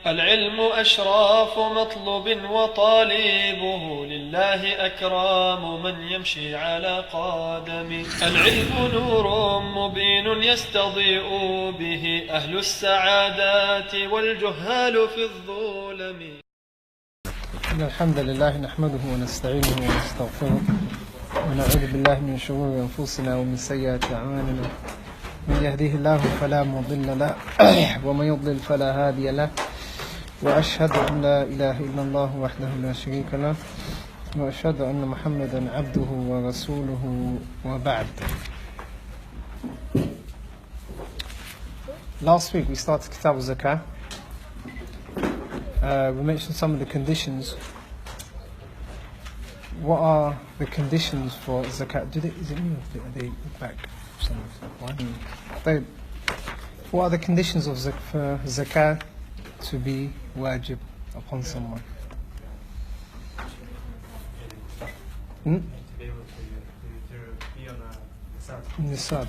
العلم أشراف مطلوب وطالبه لله أكرام من يمشي على قدمه. العلم نور مبين يستضيء به أهل السعادات والجهال في الظلم. إن الحمد لله نحمده ونستعينه ونستغفره ونعوذ بالله من شرور أنفسنا ومن سيئات أعمالنا. من يهديه الله فلا مضل له ومن يضلل فلا هادي له، وأشهد أن لا إله إلا الله وحده لا شريك له، وأشهد أن محمدا عبده ورسوله وبعد. Last week we started Kitab Zakaah. We mentioned some of the conditions. What are the conditions for Zakat? Is it me or are they back? What are the conditions of for Zakat to be wajib upon someone? To be able to be on a nisab. Nisab.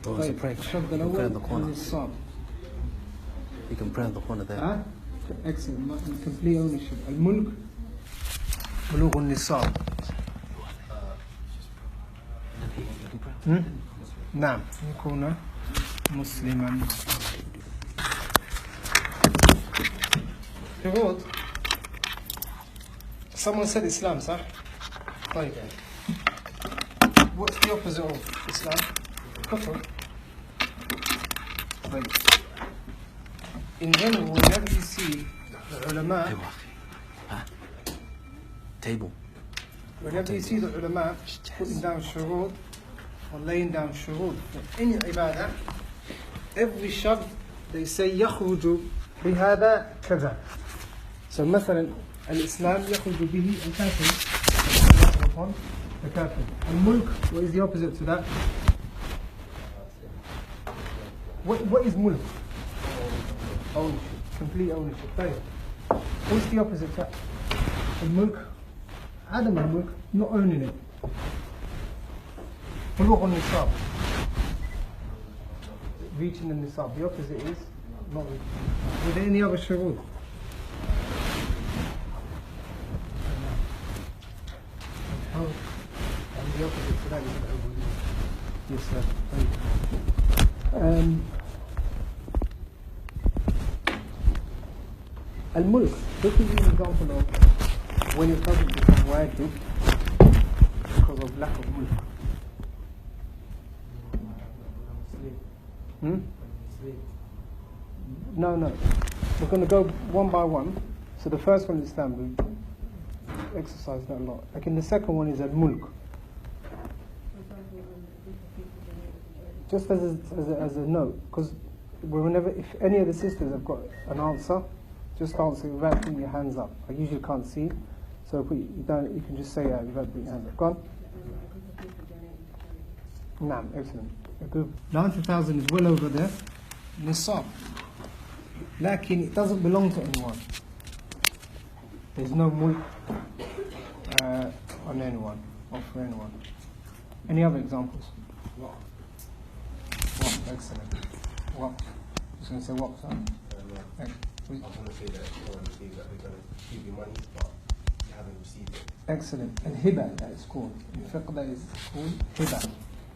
Oh, it's a prank. You can pray in the corner. You can pray in the corner there. Excellent. Complete ownership. Al-mulk بلوغ النصاب. نعم يكون مسلما. شروط. Someone said Islam, صح؟ طيب. What's the opposite of Islam? كفر. طيب. In general, whenever you see the ulama, table. Whenever you see the ulama putting down shurud or laying down shurud for any ibadah, every shart they say يخرج بهذا كذا. So مثلا الإسلام يخرج به الكافر upon the kafir. الملك, what is the opposite to that? What is mulk? Ownership, complete ownership. طيب. What's the opposite to that? الملك عدم الملك, not owning it. بلوغ النصاب, reaching the nisab. The opposite is not reaching. Were there any other shurud? Oh, and the opposite to that is al-ubudiyya. Yes, sir. Al-mulk, this is an example of when it doesn't become wajib because of lack of mulk. No. We're going to go one by one. So the first one is Islam. We exercise that a lot. Like in the second one is al-mulk. Just as a note, because whenever, if any of the sisters have got an answer, just answer without putting your hands up. I usually can't see, so if you can just say it without putting your hands up. Go on. Naam, excellent. Good. 90,000 is well over there. Nisab. Lakin it doesn't belong to anyone. There's no mulk on anyone, or for anyone. Any other examples? What? Excellent. What? Just going to say what, son? I was going to say that we're going to give you money, but you haven't received it. Excellent. And hiba, that is called. In fiqh, that is called hiba.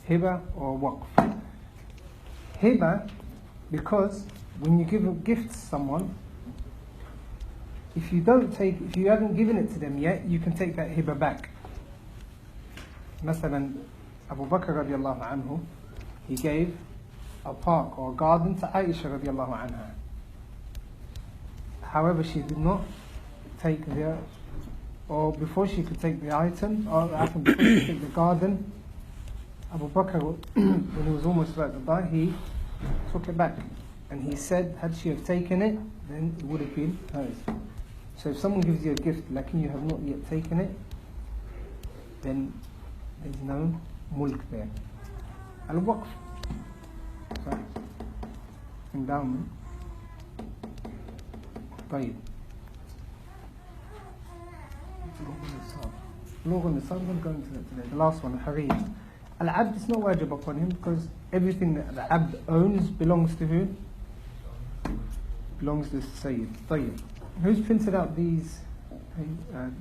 Hiba or waqf. Hiba, because when you give a gift to someone, if you haven't given it to them yet, you can take that hiba back. Masalan, Abu Bakr radiallahu anhu, he gave a park or a garden to Aisha radiallahu anha. However, she did not take or before she could take the item, or before she could take the garden, Abu Bakr, when he was almost about to die, he took it back. And he said, had she have taken it, then it would have been hers. So if someone gives you a gift, like you have not yet taken it, then there's no mulk there. Al-waqf, endowment. طيب. بلوغ النصاب. I'm going to go into that today. The last one, الحرية. Al-Abd is not wajib upon him because everything that the Abd owns belongs to who? Belongs to the Sayyid. طيب. Who's printed out these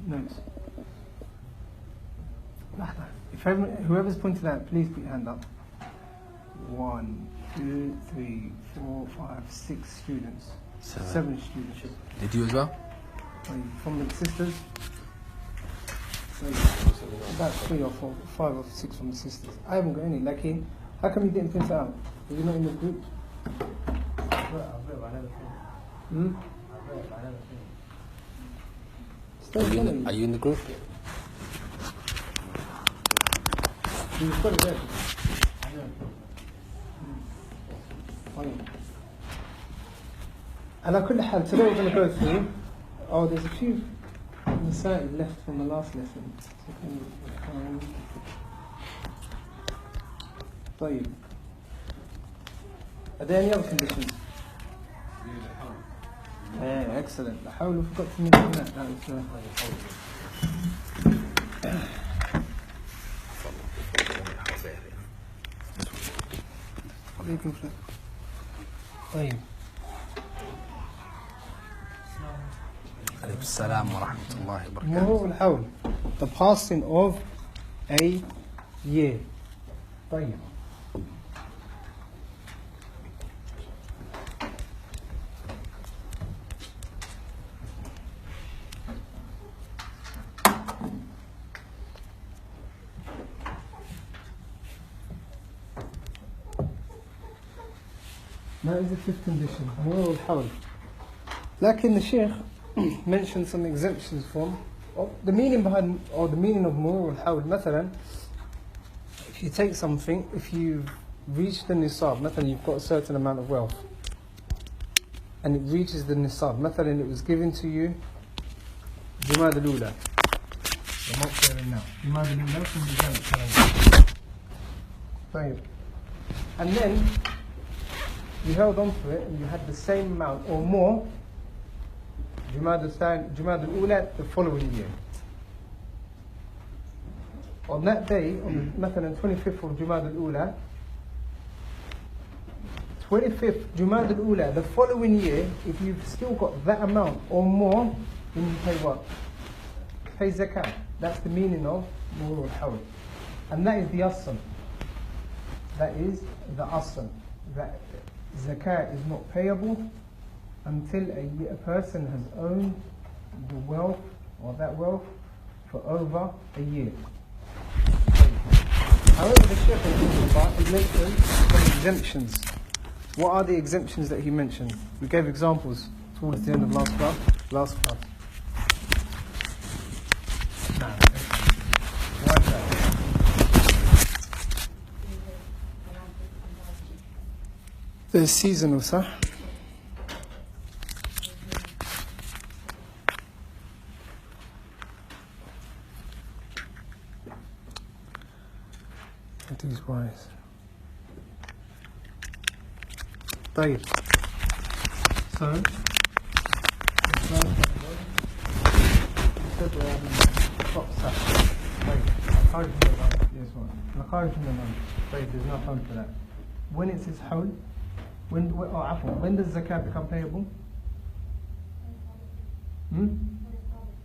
notes? If whoever's pointed out, please put your hand up. 1, 2, 3, 4, 5, 6 students. 7 students. Did you as well? From the sisters. So about 3 or 4, 5 or 6 from the sisters. I haven't got any. Like, how come you didn't print it out? Were you not in the group? Are you in the group? You've got it there. And I couldn't have. Today we're going to go through. Oh, there's a few masa'il left from the last lesson. طيب. Are there any other conditions? Yeah, excellent. I forgot to mention that. That was. طيب. عليكم السلام ورحمة الله وبركاته. مرور الحول. The passing of a year. طيب. That is the fifth condition. مرور الحول. لكن the Sheikh mentioned some exemptions from the meaning behind, or the meaning of مرور الحول. مثلا, if you take something, if you've reached the nisab, مثلا you've got a certain amount of wealth, and it reaches the nisab, مثلا it was given to you Jumad al-Ula, the month we're in now, Jumad al-Ula from the Jannah. And then you held on to it and you had the same amount or more Jumad al-Ula the following year. On that day, on the 25th of Jumad al-Ula, 25th Jumad al-Ula the following year, if you've still got that amount or more, then you pay what? Pay Zakah. That's the meaning of Murur al-Hawl. And that is the Asl. That is the Asl. That Zakah is not payable until a person has owned the wealth or that wealth for over a year. However, the Shaykh he mentioned some exemptions. What are the exemptions that he mentioned? We gave examples towards the end of last class. Why is that? The seasonal, sir. These wise. طيب. So, there's no hawl for that. When it says hawl, when does zakah become payable?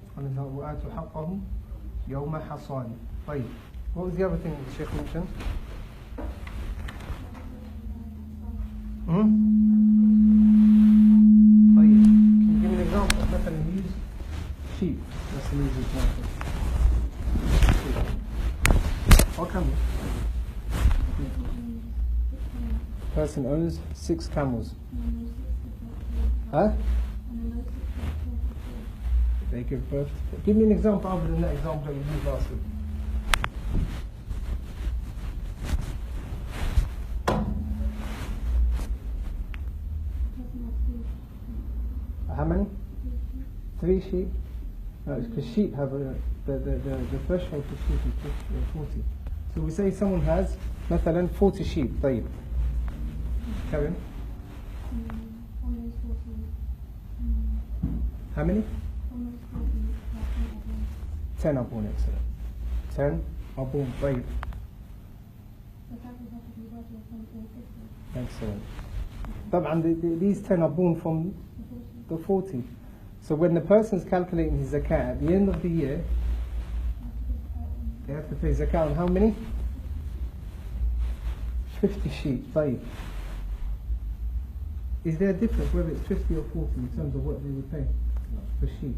وآتوا حقه يوم حصاد. طيب. What was the other thing the Sheikh mentioned? طيب. Can you give me an example? مثلا use sheep. That's an easy example. What camels? Person owns 6 camels. Huh? They give birth. Give me an example other than that example that we used last week. How many? 3 sheep? No, it's because sheep have the threshold for sheep is 40. So we say someone has, مثلا 40 sheep. طيب. Carry on. How many? 10 are born, excellent. 10 are born. طيب. Excellent. طبعا these 10 are born from the 40. So when the person's calculating his zakah at the end of the year, they have to pay zakah on how many? 50 sheep. طيب. Is there a difference whether it's 50 or 40 in terms of what they would pay per sheep?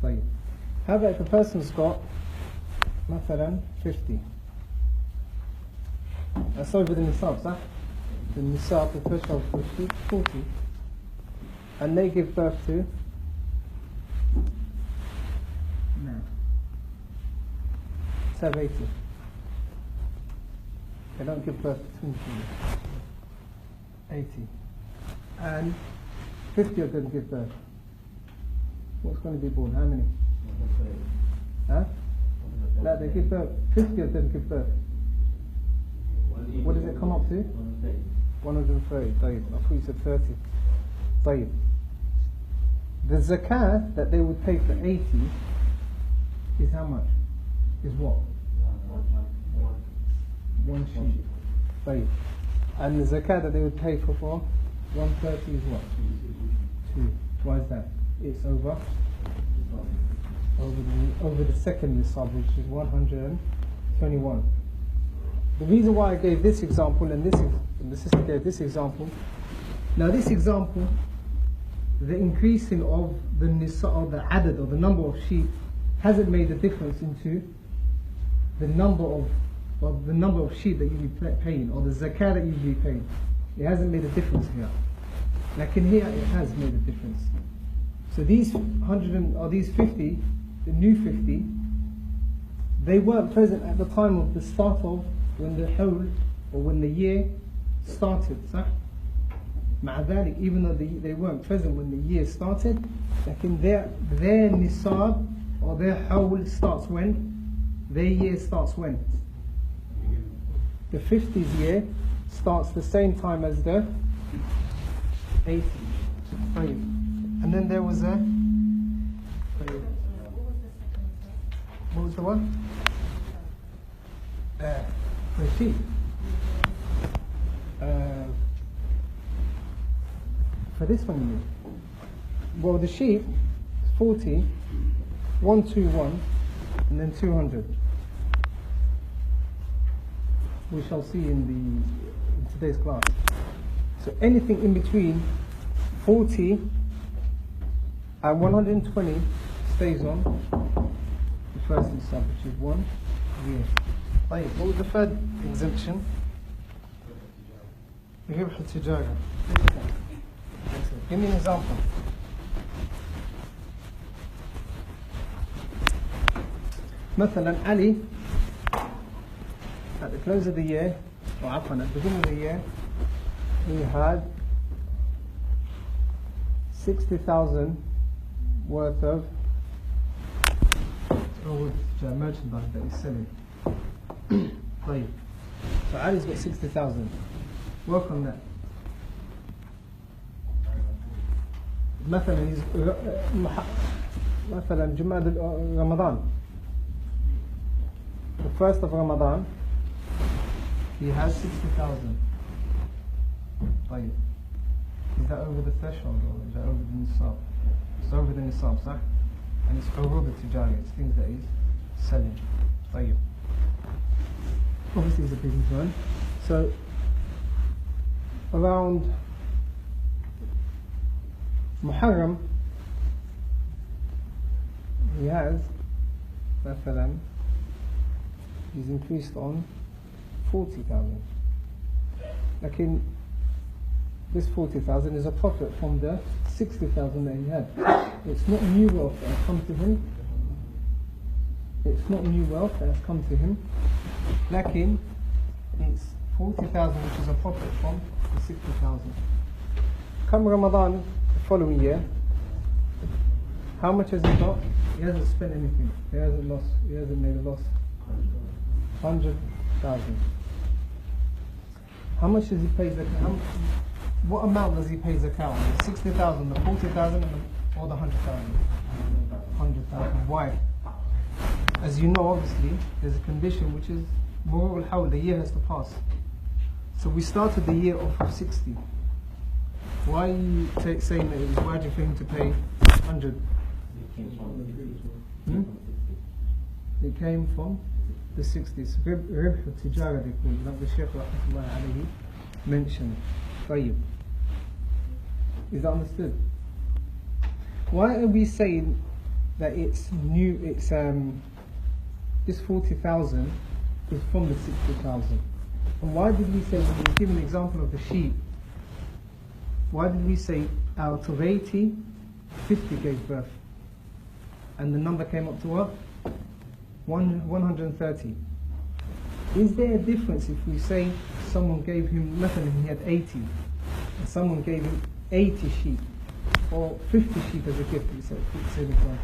طيب. How about if a person's got مثلا 50? That's over the nisab, صح? The nisab, the threshold for sheep, 40. And they give birth to? No. Let's have 80. They don't give birth to 20. 80. And 50 are going to give birth. What's going to be born? How many? Huh? No, they give birth. 50 are going to give birth. What does it come up to? 130. طيب. I thought you said 30. طيب. The zakah that they would pay for 80 is how much? Is what? One sheep. طيب. And the zakah that they would pay for 130 is what? 2. Why is that? It's over the second nisab, which is 121. The reason why I gave this example and the sister gave this example. Now this example, the increasing of the nisab, or the adad, or the number of sheep, hasn't made a difference into the number of sheep that you be paying, or the zakah that you be paying. It hasn't made a difference here. Like in here, it has made a difference. So these 50, the new 50, they weren't present at the time of the start of when the hawl, or when the year started. صح? مع ذلك, even though they weren't present when the year started, لكن their nisab, or their hawl starts when? Their year starts when? The 50s year starts the same time as the 80s. And then there was a... What was the one? The sheep. For this one, you mean? Well, the sheep, 40, 121, and then 200. We shall see in today's class. So anything in between 40 and 120 stays on the first nisab, which is 1 year. What was the third exemption? ربح التجارة. Give me an example. مثلا Ali, at the close of the year, or at the beginning of the year, he had 60,000 worth of merchandise that he's selling. So Ali's got 60,000. Work on that. مثلا جمعة Ramadan, the first of Ramadan, he has 60,000. Is that over the threshold, or is that over the nisab? It's over the nisab, صح? And it's over the tijari, it's things that he's selling. Obviously it's a businessman. So around Muharram, he has, مثلا, he's increased on 40,000. Lakin this 40,000 is a profit from the 60,000 that he had. It's not new wealth that has come to him. It's not new wealth that has come to him. Lakin it's 40,000, which is a profit from the 60,000. Come Ramadan the following year, how much has he got? He hasn't spent anything. He hasn't lost. He hasn't made a loss. 100,000. How much does he pay zakah? What amount does he pay zakah on? The 60,000, the 40,000, or the 100,000? 100,000. Why? As you know, obviously, there's a condition which is murur al-hawl, the year has to pass. So we started the year off with 60. Why are you saying that it was wajib for him to pay 100? It came from the 60s. Ribh al-Tijara, they call it, like the Shaykh rahmatullahi alayhi mentioned. Tayyib. Is that understood? Why are we saying that it's new, this 40,000 is from the 60,000? And why did we say, when we give an example of the sheep, why did we say out of 80, 50 gave birth? And the number came up to what? 130. Is there a difference if we say someone gave him nothing and he had 80, and someone gave him 80 sheep, or 50 sheep as a gift, we say, same example?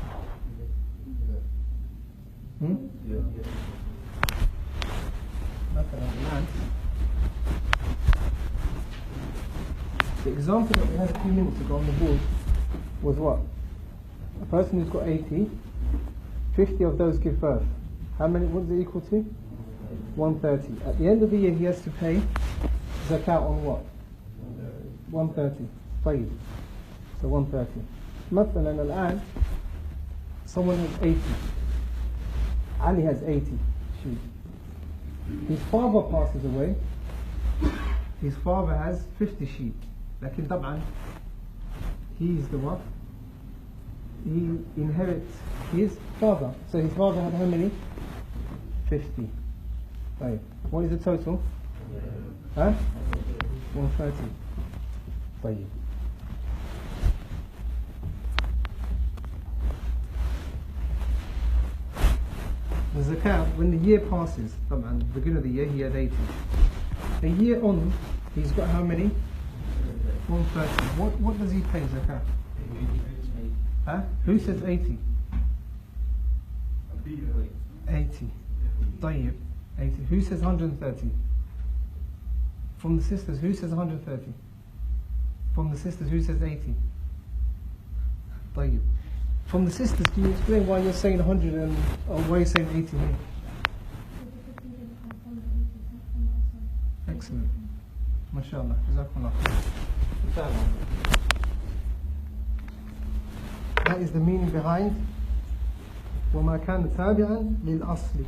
The example that we had a few minutes ago on the board was what? A person who's got 80, 50 of those give birth. How many, what does it equal to? 130. At the end of the year he has to pay Zakaah on what? 130. طيب. So 130. مثلا الآن someone has 80. Ali has 80 sheep. His father passes away. His father has 50 sheep. لكن طبعا he is the what? He inherits his father. So his father had how many? 50. Right. What is the total? 130. طيب. The Zakaah, when the year passes, at the beginning of the year he had 80. A year on, he's got how many? 130. What does he pay Zakaah? Who says 80? 80. طيب. 80. Who says 130? From the sisters, who says 130? From the sisters, who says 80? طيب. From the sisters, can you explain why you're saying 100 and why you're saying 80 here? Excellent. MashaAllah. Jazakumullah. That is the meaning behind وَمَا كَانَ تَابِعًا لِلْأَصْلِ.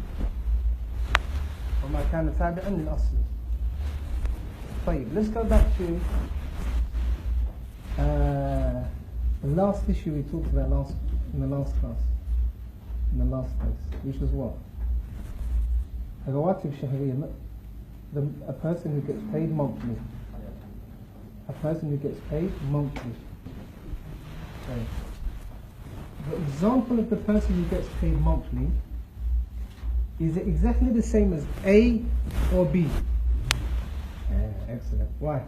وَمَا كَانَ تَابِعًا لِلْأَصْلِ. طيب, let's go back to the last issue we talked about in the last class, in the last place, which was what? Rawatib Shahriya, a person who gets paid monthly. A person who gets paid monthly. Okay. The example of the person who gets paid monthly, is it exactly the same as A or B? Excellent. Why?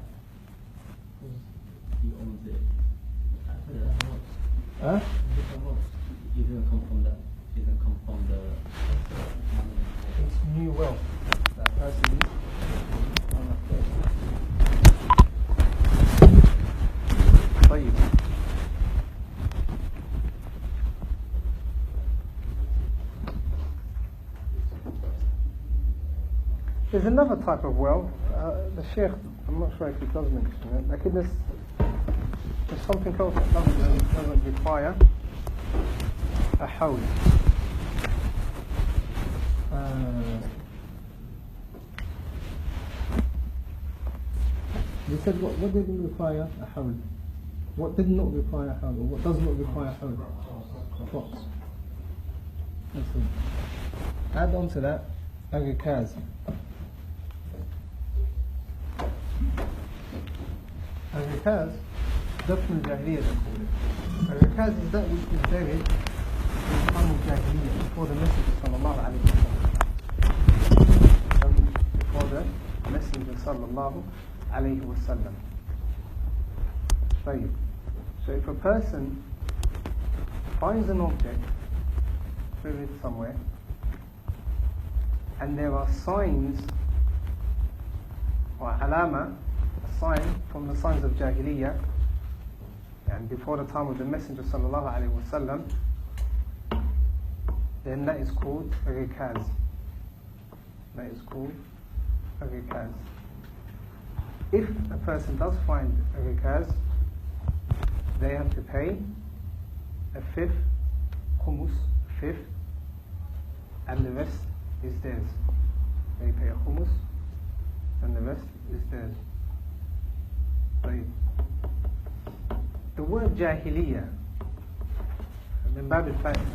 He owns it. Huh? It doesn't come from that. It doesn't come from the. It's new wealth. That person is. طيب. There's another type of wealth. The Sheikh, I'm not sure if he does mention it. Like there's something else that doesn't require a hawl. They said what didn't require a hawl? What did not require a hawl? Or what does not require a hawl? Fox. Excellent. Add on to that agakaz. Agakaz, Dafn al-Jahiliyyah they call it. Agakaz is that which is buried in the time of Jahiliyyah, before the Messenger sallallahu alayhi wa sallam. Before the Messenger sallallahu alayhi wa sallam. So if a person finds an object buried somewhere, and there are signs or alama, a sign from the signs of Jahiliyyah, and before the time of the Messenger sallallahu alaihi wasallam, then that is called a rikaz. That is called a rikaz. if a person does find a rikaz, they have to pay a fifth, khumus, a fifth, and the rest is theirs. They pay a khumus, and the rest is theirs. The word jahiliyyah, min bab al-fa'ila,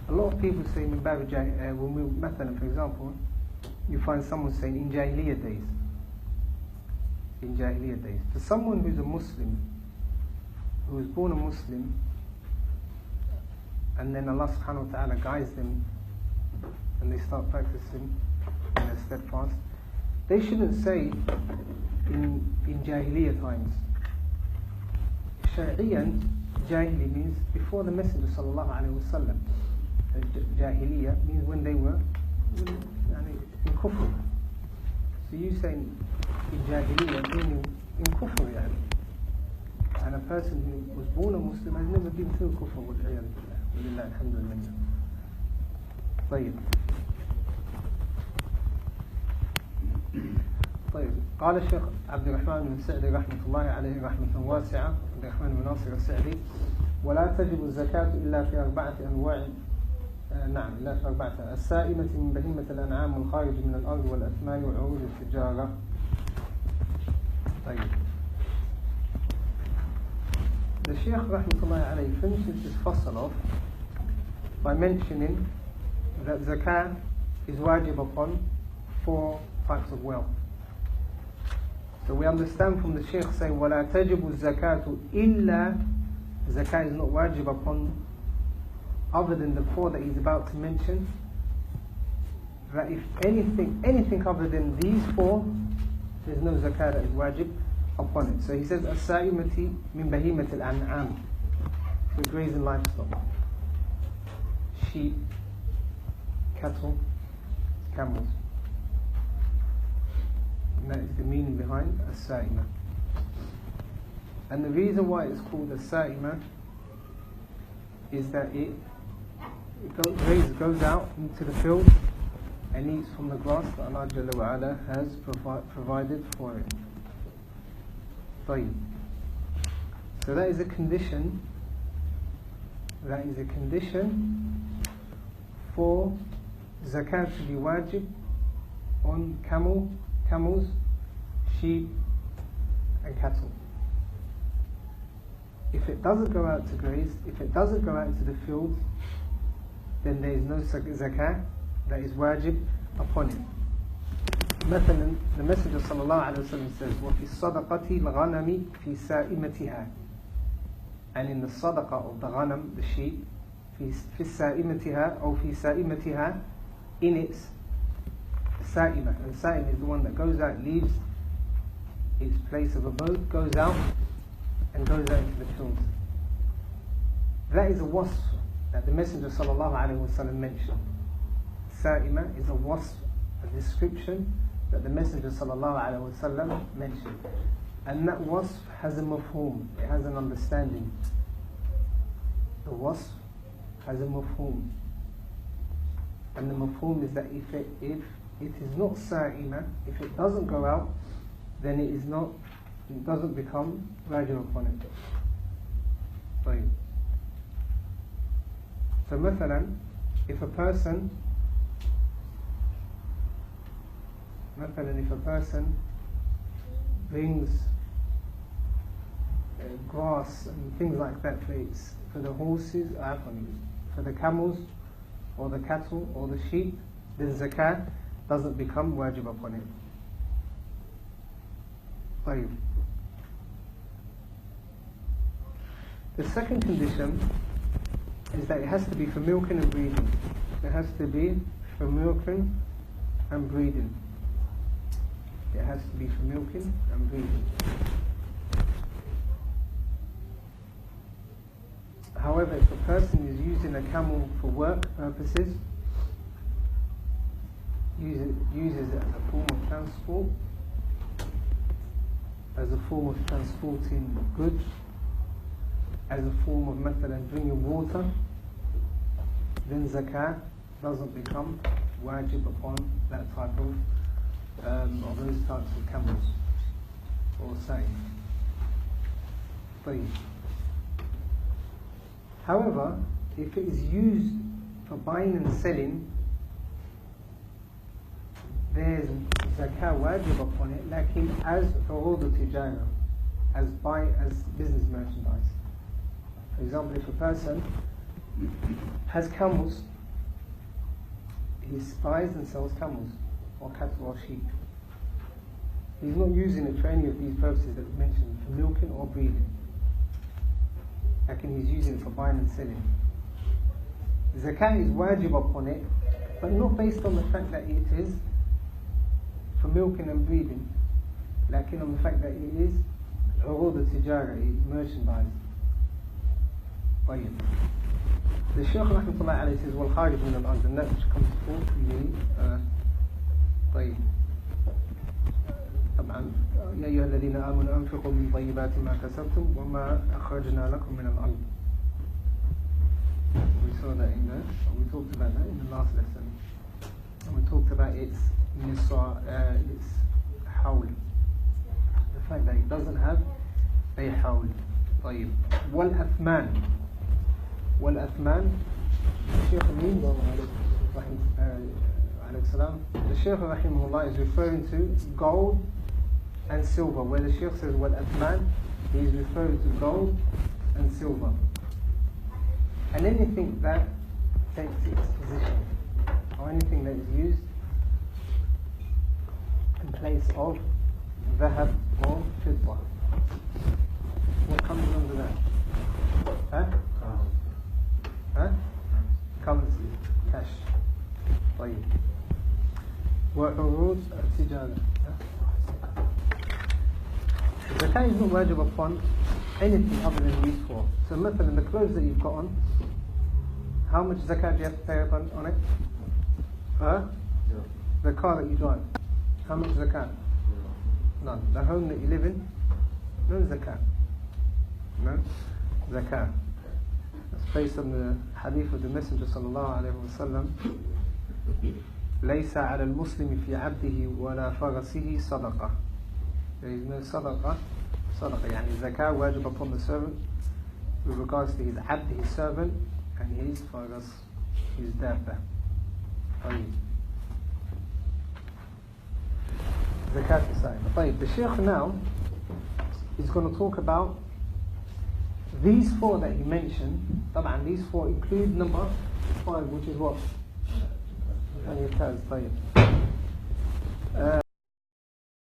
a lot of people say min bab al-jahiliyyah, for example, you find someone saying in jahiliyyah days. In jahiliyyah days. For someone who's a Muslim, who was born a Muslim, and then Allah subhanahu wa ta'ala guides them and they start practicing and they're steadfast, they shouldn't say in jahiliyyah times. Shari'an, jahili means before the Messenger sallallahu alayhi wa sallam. Jahiliyyah means when they were in kufr. So you saying in jahiliyyah meaning in kufr, yani. And a person who was born a Muslim has never been through kufr, walillah alhamdulillah. طيب. طيب. قال الشيخ عبد الرحمن بن سعدي رحمة الله عليه رحمة واسعة، عبد الرحمن بن ناصر السعدي: ولا تجب الزكاة إلا في 4 أنواع. نعم، إلا في 4: السائمة من بهيمة الأنعام والخارج من الأرض والأثمان وعروض التجارة. طيب. The Shaykh rahmatullahi alayhi finishes this fasal off by mentioning that zakah is wajib upon 4 types of wealth. So we understand from the Shaykh saying وَلَا تَجِبُ الزَّكَاةُ إِلَّا, zakah is not wajib upon other than the 4 that he's about to mention, that if anything other than these 4, there's no zakah that is wajib upon it. So he says as-Saalikeen min bahimat al-an'am, for grazing livestock, sheep, cattle, camels. And that is the meaning behind as-Saalikeen. And the reason why it's called as-Saalikeen is that it goes out into the field and eats from the grass that Allah Jalla wa Ala has provided for it. So that is a condition. That is a condition for zakat to be wajib on camels, sheep, and cattle. If it doesn't go out to graze, if it doesn't go out into the fields, then there is no zakah that is wajib upon it. مثلا, the Messenger sallallahu alaihi wasallam says, وَفِي الصَّدَقَةِ الْغَنَمِ فِي سَائِمَتِهَا, and in the sadaqah of the ghanam, the sheep, فِي سَائِمَتِهَا or فِي سَائِمَتِهَا, in its sa'imah. And sa'imah is the one that goes out, leaves its place of abode, goes out and goes out into the fields. That is a wasf that the Messenger sallallahu alaihi wasallam mentioned. Sa'imah is a wasf, a description that the Messenger sallallahu alaihi wasallam mentioned, and that wasf has a mafhum, it has an understanding. The wasf has a mafhum, and the mafhum is that if it is not sa'imah, if it doesn't go out, then it doesn't become wajib upon it. So مثلا, if a person brings grass and things like that for the horses, for the camels or the cattle or the sheep, then zakat doesn't become wajib upon it. The second condition is that it has to be for milking and breeding. It has to be for milking and breeding. It has to be for milking and breeding. However, if a person is using a camel for work purposes, uses it as a form of transport, as a form of transporting goods, as a form of method and bringing water, then zakah doesn't become wajib upon that type of those types of camels. or sa'i. طيب. However, if it is used for buying and selling, there's zakah wajib upon it, lakin as urud tijara, as business merchandise. For example, if a person has camels, he buys and sells camels, or cattle or sheep. He's not using it for any of these purposes that we mentioned, for milking or breeding. Lakin he's using it for buying and selling. Zakah is wajib upon it, but not based on the fact that it is for milking and breeding, lakin on the fact that it is urud tijara, merchandise. طيب. The Shaykh rahmatullah alayhi says, وَالْخَارِجُ مِنَ الْأَرْضِ, and that which comes forth from the طيب. طبعا يا أيها الذين آمنوا أنفقوا من طيبات ما كسبتم وما أخرجنا لكم من الأرض. We saw that we talked about that in the last lesson, and we talked about its hawl, the fact that it doesn't have a hawl. طيب. والأثمان الشيخ Amin the Shaykh rahimahullah is referring to gold and silver. Where the Shaykh says والأثمان, he is referring to gold and silver, and anything that takes its position, or anything that is used in place of dhahab or fidda. What comes under that? Currency, cash. طيب. وعروض التجارة. Zakah is not wajib upon anything other than used for. So, مثلا, the clothes that you've got on, how much zakah do you have to pay on it? The car that you drive, how much zakah? None. The home that you live in, no zakah. No zakah. That's based on the hadith of the Messenger sallallahu alayhi wa sallam. ليس على المسلم في عبده ولا فرسه صدقة. There is no صدقة. يعني zakah wajib upon the servant with regards to his abd, his servant, and his faras, his dabba. Zakat al-Sa'im. The Shaykh now is going to talk about these four that he mentioned. These four include number 5, which is what?